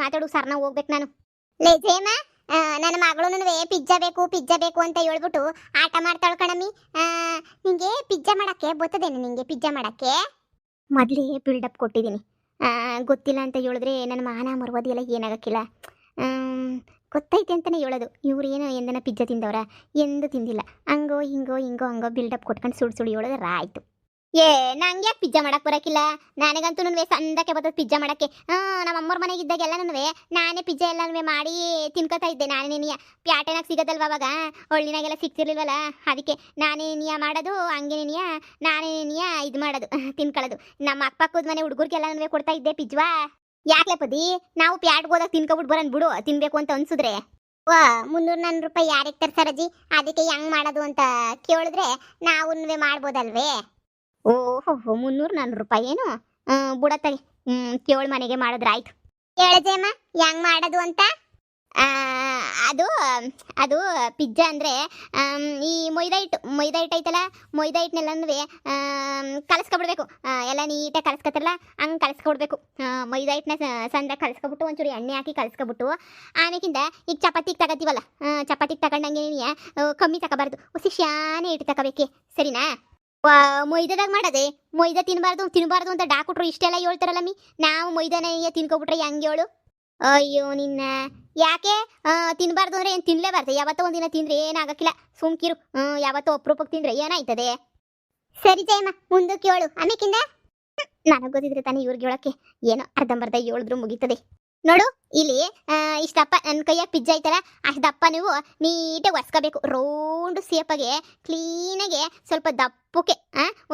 ಮಾತಾಡು ಸರ್ನ ಹೋಗ್ಬೇಕು ನಾನು. ಲೇ ಜಯಮ್ಮ, ನನ್ನ ಮಗಳು ಪಿಜ್ಜಾ ಬೇಕು ಅಂತ ಹೇಳ್ಬಿಟ್ಟು ಆಟ ಮಾಡ್ತಾಳ ಕಣಮ್ಮಿ. ನಿಂಗೆ ಪಿಜ್ಜಾ ಮಾಡಕ್ಕೆ ಬರ್ತದೇನೆ? ನಿಂಗೆ ಪಿಜ್ಜಾ ಮಾಡಕ್ಕೆ ಮೊದಲೇ ಬಿಲ್ಡಪ್ ಕೊಟ್ಟಿದ್ದೀನಿ. ಗೊತ್ತಿಲ್ಲ ಅಂತ ಹೇಳಿದ್ರೆ ನನ್ನ ಮಾನ ಮರ್ವದೆಲ್ಲ ಏನಾಗಕ್ಕಿಲ್ಲ. ಗೊತ್ತೈತೆ ಅಂತಲೇ ಹೇಳೋದು. ಇವ್ರೇನು ಎಂದನ ಪಿಜ್ಜಾ ತಿಂದವ್ರ? ಎಂದು ತಿಂದಿಲ್ಲ. ಹಂಗೋ ಹಿಂಗೋ ಬಿಲ್ಡಪ್ ಕೊಟ್ಕೊಂಡು ಸುಳ್ಳು ಹೇಳಿದ್ರೆ ಆಯಿತು. ನಂಗೆ ಯಾಕೆ ಪಿಜ್ಜಾ ಮಾಡಕ್ಕೆ ಬರೋಕ್ಕಿಲ್ಲ? ನನಗಂತೂ ಸಂದಕ್ಕೆ ಬರ್ತದೆ ಪಿಜ್ಜಾ ಮಾಡಕ್ಕೆ. ನಮ್ಮ ಅಮ್ಮವ್ರ ಮನೆಗೆ ಇದ್ದಾಗೆಲ್ಲನೂ ನಾನೇ ಪಿಜ್ಜಾ ಎಲ್ಲನೂ ಮಾಡಿ ತಿನ್ಕೋತಾ ಇದ್ದೆ. ನಾನೇನಿಯ ಪ್ಯಾಟೆನಾಗ ಸಿಗೋದಲ್ವ ಅವಾಗ, ಹಳ್ಳಿನಾಗೆಲ್ಲ ಸಿಗ್ತಿರ್ಲಿಲ್ವಲ್ಲ, ಅದಕ್ಕೆ ನಾನೇನಿಯ ಮಾಡೋದು, ಹಂಗೇನಿಯ ನಾನೇನಿಯ ಇದು ಮಾಡೋದು, ತಿನ್ಕೊಳ್ಳೋದು. ನಮ್ಮ ಅಕ್ಕಪಕ್ಕದ ಮನೆ ಹುಡುಗರಿಗೆಲ್ಲನೂ ಕೊಡ್ತಾ ಇದ್ದೆ ಪಿಜ್ವಾ. ಯಾಕೆ ಪದಿ, ನಾವು ಪ್ಯಾಟ್ಗೆ ಹೋದಾಗ ತಿನ್ಕೊಬಿಟ್ಟು ಬರೋಣ ಬಿಡು, ತಿನ್ಬೇಕು ಅಂತ ಅನ್ಸಿದ್ರೆ. 300 ರೂಪಾಯಿ ಯಾರಿಗೆ ತರ್ಸಾರಜ್ಜಿ? ಅದಕ್ಕೆ ಹೆಂಗ್ ಮಾಡೋದು ಅಂತ ಕೇಳಿದ್ರೆ ನಾವು ಮಾಡ್ಬೋದಲ್ವೇ? ಓಹೋ, 300-400 ರೂಪಾಯಿ ಏನು? ಬುಡತ್ತಾಗಿ ಕೇಳು, ಮನೆಗೆ ಮಾಡಿದ್ರಾಯ್ತು. ಕೇಳಜೇಮ್ಮ ಹೆಂಗ್ ಮಾಡೋದು ಅಂತ? ಅದು ಪಿಜ್ಜಾ ಅಂದರೆ ಈ ಮೈದಾ ಹಿಟ್ಟು ಐತಲ್ಲ, ಮೈದಾ ಹಿಟ್ಟನ್ನೆಲ್ಲನೂ ಕಲಸ್ಕೊಬಿಡ್ಬೇಕು. ಎಲ್ಲ ನೀಟಾಗಿ ಕಲಸ್ಕೊತಾರಲ್ಲ ಹಂಗೆ ಕಲಸ್ಕೊಬಿಡ್ಬೇಕು. ಮೈದಾ ಹಿಟ್ಟನ್ನ ಸಂದ ಕಲಸ್ಕೊಬಿಟ್ಟು ಒಂಚೂರು ಎಣ್ಣೆ ಹಾಕಿ ಕಲಸ್ಕೊಬಿಟ್ಟು ಆಮೇಕಿಂದ ಈಗ ಚಪಾತಿಗೆ ತಗೋತೀವಲ್ಲ, ಚಪಾತಿಗೆ ತಗೊಂಡಂಗೆ ಕಮ್ಮಿ ತಗೋಬಾರ್ದು, ಹೊಸಿ ಶಾನೆ ಹಿಟ್ಟು ತಗೋಬೇಕೆ, ಸರಿನಾ? ಮೈದಾದಾಗ ಮಾಡೋದೆ, ಮೈದಾ ತಿನ್ನಬಾರ್ದು ಅಂತ ಡಾಕ್ಟ್ರು ಇಷ್ಟೆಲ್ಲ ಹೇಳ್ತಾರಲ್ಲಮ್ಮಿ. ನಾವು ಮೈದಾನ ತಿನ್ಕೊಬಿಟ್ರೆ ಹೆಂಗೆ ಹೇಳು? ಅಯ್ಯೋ ನಿನ್ನ, ಯಾಕೆ ತಿನ್ನಬಾರ್ದು ಅಂದರೆ ಏನು ತಿನ್ನಲೇಬಾರ್ದು? ಯಾವತ್ತೋ ಒಂದಿನ ತಿಂದರೆ ಏನಾಗಕ್ಕಿಲ್ಲ, ಸುಮ್ಕಿರು. ಯಾವತ್ತೋ ಅಪರೂಪಕ್ಕೆ ತಿಂದರೆ ಏನಾಯ್ತದೆ? ಸರಿ ಜಯಮ್ಮ, ಮುಂದಕ್ಕೆ ಹೇಳು. ಆಮೇಕಿಂದ ನನಗೆ ಗೊತ್ತಿದ್ರೆ ತಾನೇ ಇವ್ರಿಗೆ ಹೇಳೋಕ್ಕೆ, ಏನೋ ಅರ್ಧಂಬರ್ಧ ಹೇಳಿದ್ರು ಮುಗೀತದೆ. ನೋಡು, ಇಲ್ಲಿ ಇಷ್ಟಪ್ಪ ನನ್ನ ಕೈಯಾಗ ಪಿಜ್ಜಾ ಐತಲ್ಲ, ಅಷ್ಟು ದಪ್ಪ ನೀವು ನೀಟಾಗಿ ಒರ್ಸ್ಕೋಬೇಕು. ರೌಂಡ್ ಸೇಪಾಗೆ ಕ್ಲೀನಾಗೆ ಸ್ವಲ್ಪ ದಪ್ಪಕ್ಕೆ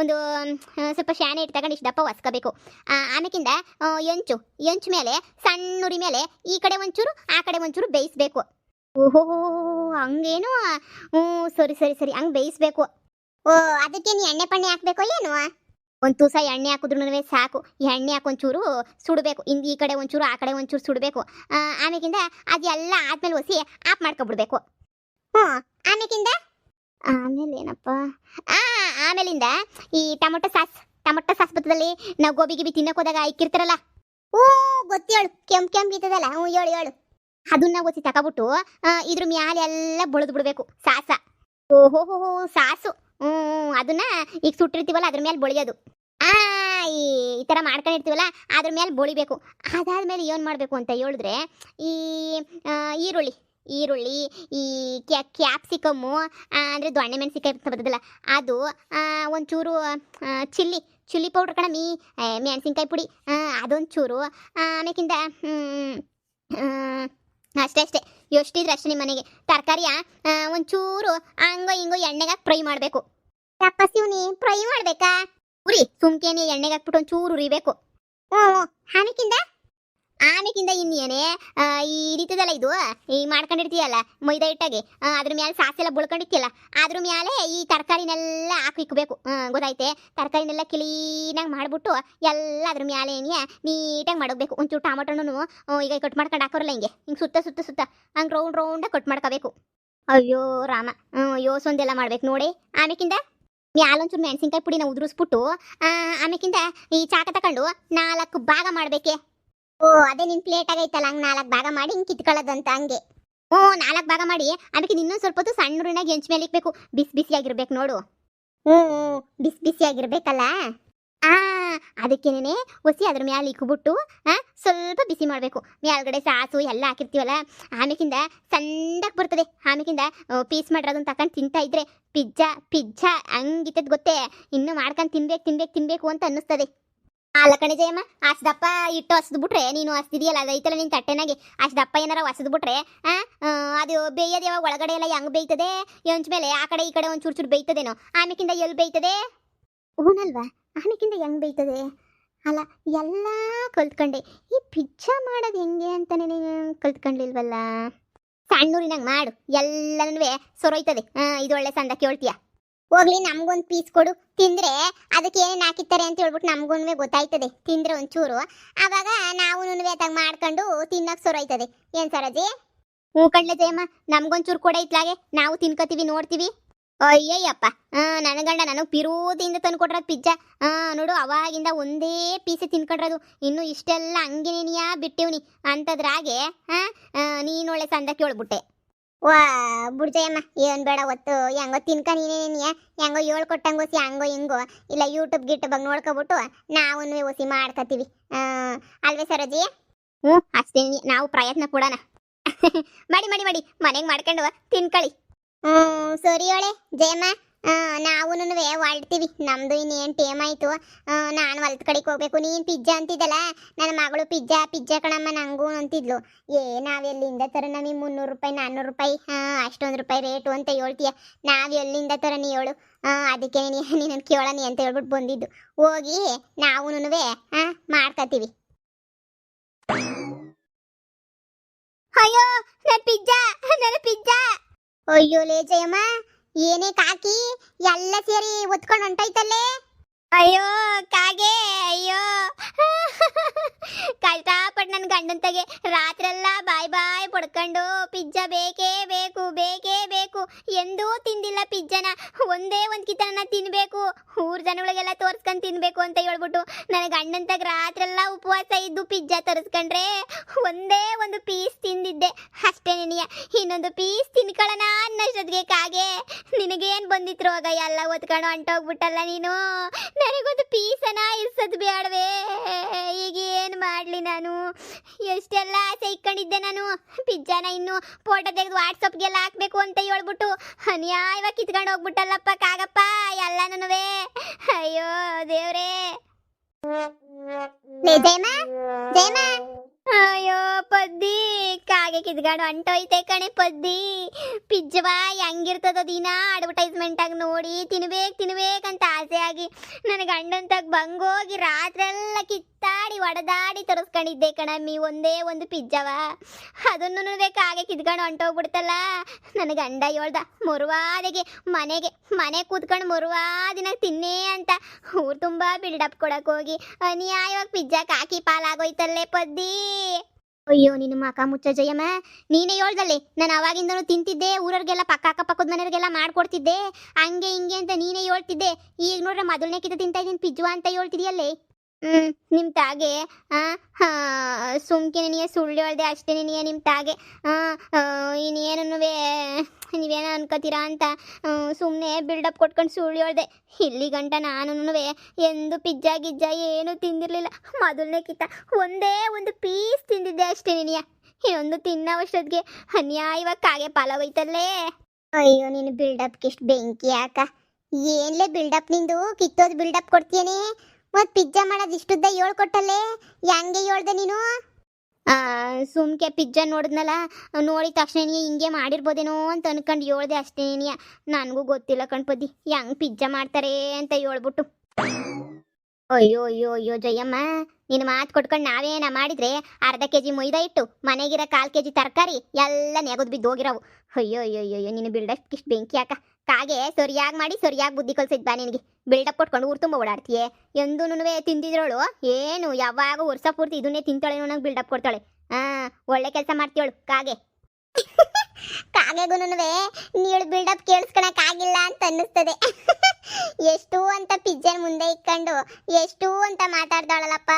ಒಂದು ಸ್ವಲ್ಪ ಶಾನೆ ಇಟ್ಟು ತಗೊಂಡು ಇಷ್ಟು ದಪ್ಪ ಒರ್ಸ್ಕೋಬೇಕು. ಆಮೇಕಿಂದ ಎಂಚು ಮೇಲೆ ಸಣ್ಣ ಉರಿ ಮೇಲೆ ಈ ಕಡೆ ಒಂಚೂರು ಆ ಕಡೆ ಒಂಚೂರು ಬೇಯಿಸ್ಬೇಕು. ಓಹೋ, ಹಂಗೇನು? ಸರಿ ಹಂಗೆ ಬೇಯಿಸ್ಬೇಕು. ಅದಕ್ಕೆ ನೀ ಎಣ್ಣೆ ಪಣ್ಣೆ ಹಾಕ್ಬೇಕು ಏನು? ಒಂದು ತುಸ ಎಣ್ಣೆ ಹಾಕಿದ್ರೂ ಸಾಕು. ಎಣ್ಣೆ ಹಾಕೊಂಚೂರು ಸುಡಬೇಕು, ಈ ಕಡೆ ಒಂಚೂರು ಆ ಕಡೆ ಒಂಚೂರು ಸುಡಬೇಕು. ಆಮೇಕಿಂದ ಅದೆಲ್ಲ ಆದ್ಮೇಲೆ ಹೊಸಿ ಆಫ್ ಮಾಡ್ಕೊಬಿಡ್ಬೇಕು. ಆಮೇಲೆ ಏನಪ್ಪ, ಆಮೇಲಿಂದ ಈ ಟೊಮೊಟೊ ಸಾಸ್ ಬರ್ತದಲ್ಲಿ ನಾವು ಗೋಬಿ ಗಿಬಿ ತಿನ್ನಕ್ಕೆ ಹೋದಾಗ ಇಕ್ಕಿರ್ತಾರಲ್ಲ, ಗೊತ್ತೇಳು, ಕೆಂಪಿರ್ತದಲ್ಲ, ಹೇಳು. ಅದನ್ನ ಹೊಸಿ ತಗೊಬಿಟ್ಟು ಇದ್ರ ಮ್ಯಾಲೆ ಎಲ್ಲ ಬಳಿದು ಬಿಡ್ಬೇಕು ಸಾಸ. ಓಹೋ ಸಾಸು, ಅದನ್ನ ಈಗ ಸುಟ್ಟಿರ್ತೀವಲ್ಲ ಅದ್ರ ಮೇಲೆ ಬಳಿಯೋದು. ಈ ಥರ ಮಾಡ್ಕೊಂಡಿರ್ತೀವಲ್ಲ ಅದ್ರ ಮೇಲೆ ಬಳಿಬೇಕು. ಅದಾದ್ಮೇಲೆ ಏನು ಮಾಡಬೇಕು ಅಂತ ಹೇಳಿದ್ರೆ, ಈ ಈರುಳ್ಳಿ ಈ ಕ್ಯಾಪ್ಸಿಕಮ್ಮು ಅಂದರೆ ದೊಣ್ಣೆ ಮೆಣಸಿಕಾಯಿ ಬರ್ತದಲ್ಲ ಅದು, ಒಂಚೂರು ಚಿಲ್ಲಿ ಪೌಡ್ರ್ ಕಣಮಿ, ಮೆಣಸಿನ್ಕಾಯಿ ಪುಡಿ ಅದೊಂಚೂರು. ಆಮೇಕಿಂದ ಅಷ್ಟೇ ಎಷ್ಟಿದ್ರೆ ಅಷ್ಟೇ. ನಿಮ್ಮ ಮನೆಗೆ ತರಕಾರಿಯ ಒಂಚೂರು ಹಂಗೋ ಎಣ್ಣೆಗೆ ಫ್ರೈ ಮಾಡಬೇಕು. ತಪ್ಪಸಿವ್ನಿ ಫ್ರೈ ಮಾಡಬೇಕಾ? ಉರಿ ಸುಮ್ಕೇನೆ ಎಣ್ಣೆಗೆ ಹಾಕ್ಬಿಟ್ಟು ಒಂಚೂರು ಉರಿಬೇಕು. ಆಮೇಕಿಂದ ಇನ್ನೇನೆ ಈ ರೀತಿದಲ್ಲ, ಇದು ಈ ಮಾಡ್ಕೊಂಡಿರ್ತೀಯಲ್ಲ ಮೈದಾ ಹಿಟ್ಟಾಗಿ, ಅದ್ರ ಮೇಲೆ ಸಾಸೆಲ್ಲ ಬಳ್ಕೊಂಡಿರ್ತೀಯಲ್ಲ ಅದ್ರ ಮೇಲೆ ಈ ತರಕಾರಿನೆಲ್ಲ ಹಾಕಿಕ್ಬೇಕು. ಗೊತ್ತಾಯ್ತೆ? ತರಕಾರಿನೆಲ್ಲ ಕ್ಲೀನಾಗಿ ಮಾಡಿಬಿಟ್ಟು ಎಲ್ಲ ಅದ್ರ ಮೇಲೆ ನೀಟಾಗಿ ಮಾಡಬೇಕು. ಒಂಚೂರು ಟೊಮೊಟೊನು ಈಗ ಕಟ್ ಮಾಡ್ಕೊಂಡು ಹಾಕೋರಲ್ಲ, ಹಿಂಗೆ ಸುತ್ತ ಹಂಗೆ ರೌಂಡಾಗಿ ಕಟ್ ಮಾಡ್ಕೋಬೇಕು. ಅಯ್ಯೋ ರಾಮ, ಯೋಸೊಂದೆಲ್ಲ ಮಾಡ್ಬೇಕು ನೋಡಿ. ಆಮೇಕಿಂದ ಮ್ಯಾಲೊಂಚೂರು ಮೆಣಸಿನ್ಕಾಯಿ ಪುಡಿನ ಉದುರಿಸ್ಬಿಟ್ಟು ಆಮೇಕಿಂದ ಈ ಚಾಕ ತಗೊಂಡು 4 ಭಾಗ ಮಾಡಬೇಕೆ. ಅದೇ ನಿನ್ ಪ್ಲೇಟ್ ಆಗೈತಲ್ಲ, ಹಂಗೆ 4 ಭಾಗ ಮಾಡಿ ಹಿಂಗೆ ಕಿತ್ಕೊಳ್ಳೋದಂತ. ಹಂಗೆ 4 ಭಾಗ ಮಾಡಿ ಅದಕ್ಕೆ ಇನ್ನೊಂದು ಸ್ವಲ್ಪ ಹೊತ್ತು ಸಣ್ಣ ಉರಿನಾಗ ಹೆಂಚು ಮೇಲೆ ಇಕ್ಬೇಕು. ಬಿಸಿಯಾಗಿರ್ಬೇಕು ನೋಡು. ಬಿಸಿಯಾಗಿರ್ಬೇಕಲ್ಲ, ಅದಕ್ಕೇನೆ ಹೊಸಿ ಅದ್ರ ಮ್ಯಾಲೆ ಇಕ್ಬಿಟ್ಟು ಸ್ವಲ್ಪ ಬಿಸಿ ಮಾಡಬೇಕು. ಮೇಲ್ಗಡೆ ಸಾಸು ಎಲ್ಲ ಹಾಕಿರ್ತೀವಲ್ಲ, ಆಮೇಕಿಂದ ಸಣ್ಣಕ್ಕೆ ಬರ್ತದೆ. ಆಮೇಕಿಂದ ಪೀಸ್ ಮಾಡಿರೋದನ್ನ ತಗೊಂಡು ತಿಂತಾ ಇದ್ರೆ ಪಿಜ್ಜಾ ಹಂಗಿತ್ತದ ಗೊತ್ತೇ. ಇನ್ನು ಮಾಡ್ಕೊಂಡು ತಿನ್ಬೇಕು ಅಂತ ಅನ್ನಿಸ್ತದೆ. ಅಲ್ಲ ಕಣೆ ಜಯಮ್ಮ, ಅಷ್ಟು ದಪ್ಪ ಇಟ್ಟು ಹಸ್ದ್ಬಿಟ್ರೆ, ನೀನು ಹಸ್ದಿದೆಯಲ್ಲ ಅದೈತಲ್ಲ ನಿನ್ನ ತಟ್ಟೆನಾಗೆ, ಅಷ್ಟು ದಪ್ಪ ಏನಾರ ಹಸ್ದ್ಬಿಟ್ರೆ ಅದು ಬೇಯೋದು ಯಾವಾಗ ಒಳಗಡೆ ಎಲ್ಲ ಹೆಂಗೆ ಬೇಯ್ತದೆ? ಹೆಂಚ ಮೇಲೆ ಆ ಕಡೆ ಈ ಕಡೆ ಒಂದು ಚೂರು ಬೇಯ್ತದೇನೋ. ಆಮೇಕಿಂದ ಎಲ್ಲಿ ಬೇಯ್ತದೆ? ಹೂನಲ್ವಾ, ಆಮೇಕಿಂದ ಹೆಂಗೆ ಬೇಯ್ತದೆ? ಅಲ್ಲ, ಎಲ್ಲ ಕಲ್ತ್ಕೊಂಡೆ. ಈ ಪಿಜ್ಜಾ ಮಾಡೋದು ಹೆಂಗೆ ಅಂತಲೇ ಕಲ್ತ್ಕೊಂಡಿಲ್ವಲ್ಲ. ಸಣ್ಣೂರಿನಾಗ ಮಾಡು, ಎಲ್ಲನೂ ಸೊರೊಯ್ತದೆ. ಇದು ಒಳ್ಳೆ ಸಂದ ಕೇಳ್ತೀಯ. ಹೋಗ್ಲಿ, ನಮ್ಗೊಂದು ಪೀಸ್ ಕೊಡು. ತಿಂದ್ರೆ ಅದಕ್ಕೆ ಏನೇನು ಹಾಕಿರ್ತಾರೆ ಅಂತ ಹೇಳ್ಬಿಟ್ಟು ನಮ್ಗೂ ಗೊತ್ತಾಯ್ತದೆ. ತಿಂದ್ರೆ ಒಂಚೂರು ಆವಾಗ ನಾವು ಅದಾಗ ಮಾಡ್ಕೊಂಡು ತಿನ್ನಕ್ಕೆ ಸೊರೈತದೆ. ಏನು ಸರಜಿ? ಹ್ಞೂ ಕಣ್ಲೆ ಜಯಮ್ಮ, ನಮ್ಗೊಂಚೂರು ಕೊಡ ಇತ್ಲಾಗೆ, ನಾವು ತಿನ್ಕೋತೀವಿ, ನೋಡ್ತೀವಿ. ಅಯ್ಯಯ್ಯಪ್ಪ. ನನ್ನ ಗಂಡ ನನಗೆ ಪಿರೋತಿಯಿಂದ ತಂದು ಕೊಟ್ರದು ಪಿಜ್ಜಾ. ನೋಡು ಅವಾಗಿಂದ ಒಂದೇ ಪೀಸೆ ತಿನ್ಕೊಂಡ್ರದು. ಇನ್ನು ಇಷ್ಟೆಲ್ಲ ಹಂಗೇನೇನಿಯಾ ಬಿಟ್ಟಿವ್ನಿ ಅಂಥದ್ರಾಗೆ ನೀನು ಒಳ್ಳೆ ಸಂದ ಕೇಳ್ಬಿಟ್ಟೆ. ವಾ ಬುಡ್ಜಯಮ್ಮ, ಏನ್ ಬೇಡ ಒತ್ತು ಹೆಂಗೋ ತಿನ್ಕ ನೀನೇನಿಯ ಹೆಂಗೋ ಹೇಳ್ಕೊಟ್ಟಂಗೋಸಿ ಹಂಗೋ ಹಿಂಗೋ ಇಲ್ಲ ಯೂಟ್ಯೂಬ್ ಗಿಟ್ಯೂಬ್ ನೋಡ್ಕೊಬಿಟ್ಟು ನಾವು ಓಸಿ ಮಾಡ್ಕತೀವಿ. ಅಲ್ವೇ ಸರೋಜಿ? ಅಷ್ಟೇ, ನಾವು ಪ್ರಯತ್ನ ಪಡೋಣ. ಮಾಡಿ ಮಾಡಿ ಮಾಡಿ ಮನೆಗೆ ಮಾಡ್ಕೊಂಡು ತಿನ್ಕೊಳ್ಳಿ. ಸರಿ ಹೇಳೆ ಜಯಮ್ಮ. ನಾವುನುವೆ ಹೊರಡ್ತೀವಿ. ನಮ್ದು ಇನ್ನೇನು ಟೇಮ್ ಆಯ್ತು. ನಾನು ಹೊಲ್ದ ಕಡೆಗೆ ಹೋಗ್ಬೇಕು. ನೀನು ಪಿಜ್ಜಾ ಅಂತಿದ್ದಲ್ಲ, ನನ್ನ ಮಗಳು ಪಿಜ್ಜಾ ಪಿಜ್ಜಾ ಕಣಮ್ಮ ನಂಗೂ ಅಂತಿದ್ಲು. ನಾವೆಲ್ಲಿಂದ ತರ ನಮಗೆ 300 ರೂಪಾಯಿ 400 ರೂಪಾಯಿ ಅಷ್ಟೊಂದು ರೂಪಾಯಿ ರೇಟು ಅಂತ ಹೇಳ್ತೀಯ. ನಾವು ಎಲ್ಲಿಂದ ತರ ನೀ ಹೇಳು. ಅದಕ್ಕೆ ನೀನು ಕೇಳನಿ ಅಂತ ಹೇಳ್ಬಿಟ್ಟು ಬಂದಿದ್ದು. ಹೋಗಿ ನಾವುನುವೆ ಮಾಡ್ಕತೀವಿ. ಅಯ್ಯೋ ನನ್ನ ಪಿಜ್ಜಾ, ನನ್ನ ಪಿಜ್ಜಾ. ಅಯ್ಯೋ ಲೇ ಜಯಮ್ಮ, ಏನೇ ಕಾಕಿ ಎಲ್ಲ ಸೇರಿ ಒತ್ಕೊಂಡು ಹೊಂಟೈತಲ್ಲೇ. ಅಯ್ಯೋ ಕಾಗೆ, ಅಯ್ಯೋ ಕಷ್ಟಪಟ್ಟು ನನ್ನ ಗಂಡನ ತಗೆ ರಾತ್ರೆಲ್ಲ ಬಾಯ್ ಬಾಯ್ ಪಡ್ಕೊಂಡು ಪಿಜ್ಜಾ ಬೇಕೇ ಬೇಕು ಬೇಕೇ ಬೇಕು. ಎಂದೂ ತಿಂದಿಲ್ಲ ಪಿಜ್ಜಾನ. ಒಂದೇ ಒಂದು ಕಿತನ ತಿನ್ಬೇಕು, ಊರ್ ಜನಗಳಿಗೆಲ್ಲ ತೋರ್ಸ್ಕೊಂಡು ತಿನ್ಬೇಕು ಅಂತ ಹೇಳ್ಬಿಟ್ಟು ನನ್ನ ಗಂಡನ ತಗ ರಾತ್ರೆಲ್ಲ ಉಪವಾಸ ಇದ್ದು ಪಿಜ್ಜಾ ತರಿಸ್ಕೊಂಡ್ರೆ ಒಂದೇ ಒಂದು ಪೀಸ್ ತಿಂದಿದ್ದೆ ಅಷ್ಟೇ. ನೆನೆಯ ಇನ್ನೊಂದು ಪೀಸ್ ತಿನ್ಕೊಳ್ಳೋಣ ಅನ್ನೋಷ್ಟೊತ್ತಿಗೆ ಕಾಗೆ ನಿನಗೇನು ಬಂದಿತ್ತು ರೋಗ? ಎಲ್ಲ ಒತ್ಕೊಂಡು ಹೊಂಟೋಗ್ಬಿಟ್ಟಲ್ಲ ನೀನು. ನನಗೊಂದು ಪೀಸನ ಇರ್ಸೋದು ಬೇಡವೇ? ಈಗ ಏನು ಮಾಡಲಿ ನಾನು? ಎಷ್ಟೆಲ್ಲ ಆಸೆ ಇಟ್ಕೊಂಡಿದ್ದೆ ನಾನು ಪಿಜ್ಜಾನ. ಇನ್ನು ಫೋಟೋ ತೆಗೆದು ವಾಟ್ಸಪ್ಗೆಲ್ಲ ಹಾಕ್ಬೇಕು ಅಂತ ಹೇಳ್ಬಿಟ್ಟು ಅನ್ಯಾಯವಾಗಿ ಕಿತ್ಕೊಂಡು ಹೋಗ್ಬಿಟ್ಟಲ್ಲಪ್ಪ ಕಾಗಪ್ಪ ಎಲ್ಲನೂ. ಅಯ್ಯೋ ದೇವ್ರೇ. ಅಯ್ಯೋ ಪದ್ದಿ, ಕಾಗೆ ಕಿತ್ಕೊಂಡು ಹೊಂಟೋಯ್ತೆ ಕಣೆ ಪದ್ದಿ. ಪಿಜ್ಜವಾ ಹೆಂಗಿರ್ತದ ದಿನ ಅಡ್ವರ್ಟೈಸ್ಮೆಂಟ್ ಆಗಿ ನೋಡಿ ತಿನ್ಬೇಕಂತ ಆಸೆ ಆಗಿ ನನ್ನ ಗಂಡನ್ ತಗ ಬಂಗೋಗಿ ರಾತ್ರೆಲ್ಲ ಕಿತ್ತಾಡಿ ಒಡೆದಾಡಿ ತರಿಸ್ಕೊಂಡಿದ್ದೆ ಕಣಮ್ಮಿ ಒಂದೇ ಒಂದು ಪಿಜ್ಜವ. ಅದನ್ನು ಕಾಗೆ ಕಿತ್ಕೊಂಡು ಹೊಂಟೋಗ್ಬಿಡ್ತಲ್ಲ. ನನ್ನ ಗಂಡ ಹೇಳ್ದ ಮುರುವಾದಿಗೆ ಮನೆ ಕೂತ್ಕೊಂಡು ಮುರುವಾದಿನ ತಿನ್ನೇ ಅಂತ. ಊರು ತುಂಬ ಬಿಲ್ಡಪ್ ಕೊಡಕ್ ಹೋಗಿ ಅನ್ಯಾಯವಾಗಿ ಪಿಜ್ಜಾಕ್ ಹಾಕಿ ಪಾಲಾಗೋಯ್ತಲ್ಲೇ ಪದ್ದಿ. ಅಯ್ಯೋ ನಿನ್ನ ಮಕ ಮುಚ್ಚ ಜಯಮ್ಮ, ನೀನೇ ಹೇಳ್ದಲ್ಲೇ ನಾನು ಅವಾಗಿಂದನೂ ತಿಂತಿದ್ದೆ. ಊರವ್ರಿಗೆಲ್ಲ ಅಕ್ಕಪಕ್ಕದ ಮನೆಯವ್ರಿಗೆಲ್ಲ ಮಾಡ್ಕೊಡ್ತಿದ್ದೆ ಹಂಗೆ ಹಿಂಗೆ ಅಂತ ನೀನೇ ಹೇಳ್ತಿದ್ದೆ. ಈಗ ನೋಡ್ರೆ ಮೊದಲನೇ ಕಿತ ತಿಂತಾ ಇದ್ದೀನಿ ಪಿಜ್ಜಾ ಅಂತ ಹೇಳ್ತಿದ್ಯಲ್ಲೇ. ನಿಮ್ಮ ತಾಗೆ ಸುಮ್ಕೆ ನೀನು ಸುಳ್ಳು ಹೇಳ್ದೆ ಅಷ್ಟೇ. ನೀನು ನಿಮ್ಮ ತಾಗೆ ಇನ್ನೇನು ನೀವೇನೋ ಅನ್ಕೋತೀರಾ ಅಂತ ಸುಮ್ಮನೆ ಬಿಲ್ಡಪ್ ಕೊಟ್ಕೊಂಡು ಸುಳ್ಳು ಹೇಳ್ದೆ. ಇಲ್ಲಿ ಗಂಟ ನಾನು ಎಂದು ಪಿಜ್ಜಾ ಗಿಜ್ಜಾ ಏನೂ ತಿಂದಿರಲಿಲ್ಲ. ಮೊದಲನೇ ಕಿತ್ತ ಒಂದೇ ಒಂದು ಪೀಸ್ ತಿಂದಿದ್ದೆ ಅಷ್ಟೇ. ನೀನಿಯ ಇನ್ನೊಂದು ತಿನ್ನೋವಷ್ಟೊತ್ತಿಗೆ ಅನ್ಯಾಯವಾಗಿ ಕಾಗೆ ಪಾಲಾಗೋಯ್ತಲ್ಲೇ. ಅಯ್ಯೋ ನೀನು ಬಿಲ್ಡಪ್ಗೆ ಇಷ್ಟು ಬೆಂಕಿ ಯಾಕ? ಏನ್ಲೇ ಬಿಲ್ಡಪ್ ನಿಂದು? ಕಿತ್ತೋದು ಬಿಲ್ಡಪ್ ಕೊಡ್ತೀಯನೇ? ಮತ್ತು ಪಿಜ್ಜಾ ಮಾಡೋದು ಇಷ್ಟುದ್ದ ಹೇಳ್ಕೊಟ್ಟಲ್ಲೇ, ಹೆಂಗೆ ಹೇಳ್ದೆ ನೀನು? ಸುಮ್ಕೆ ಪಿಜ್ಜಾ ನೋಡಿದ್ನಲ್ಲ, ನೋಡಿದ ತಕ್ಷಣ ಹಿಂಗೆ ಮಾಡಿರ್ಬೋದೇನೋ ಅಂತ ಅನ್ಕೊಂಡು ಹೇಳ್ದೆ ಅಷ್ಟೇ. ನನಗೂ ಗೊತ್ತಿಲ್ಲ ಕಣ್ಪದಿ ಹೆಂಗೆ ಪಿಜ್ಜಾ ಮಾಡ್ತಾರೆ ಅಂತ ಹೇಳ್ಬಿಟ್ಟು. ಅಯ್ಯೋ ಅಯ್ಯೋ ಅಯ್ಯೋ ಜಯಮ್ಮ, ನೀನು ಮಾತು ಕೊಟ್ಕೊಂಡು ನಾವೇನ ಮಾಡಿದ್ರೆ ಅರ್ಧ ಕೆಜಿ ಮೈದಾ ಇಟ್ಟು ಮನೆಗಿರೋ 1/4 ಕೆಜಿ ತರಕಾರಿ ಎಲ್ಲ ನೆಗದು ಬಿದ್ದು ಹೋಗಿರೋವು. ಅಯ್ಯೋ ಅಯ್ಯೋ ಅಯ್ಯೋ ನೀನು ಬಿಲ್ಡಪ್ ಇಷ್ಟು ಬೆಂಕಿ ಯಾಕ? ಕಾಗೆ ಸರಿಯಾಗಿ ಮಾಡಿ ಸರಿಯಾಗಿ ಬುದ್ಧಿ ಕಲ್ಸಿದ್ ಬಾ ನಿನಗೆ. ಬಿಲ್ಡಪ್ ಕೊಟ್ಕೊಂಡು ಊರು ತುಂಬ ಓಡಾಡ್ತೀಯೆ. ಎಂದೂ ತಿಂದಿದ್ರೋಳು ಏನು ಯಾವಾಗ ವರ್ಷ ಪೂರ್ತಿ ಇದನ್ನೇ ತಿಂತಾಳೆ ನನಗೆ ಬಿಲ್ಡಪ್ ಕೊಡ್ತಾಳೆ. ಒಳ್ಳೆ ಕೆಲಸ ಮಾಡ್ತೀವಳು ಕಾಗೆ. ಕಾಗೆಗೂ ನೀಳು ಬಿಲ್ಡಪ್ ಕೇಳಿಸ್ಕೊಳಕ್ಕಾಗಿಲ್ಲ ಅಂತ ಅನ್ನಿಸ್ತದೆ. ಎಷ್ಟು ಅಂತ ಪಿಜ್ಜಾ ಮುಂದೆ ಇಟ್ಕೊಂಡು ಎಷ್ಟು ಅಂತ ಮಾತಾಡ್ದಾಳಲ್ಲಪ್ಪ.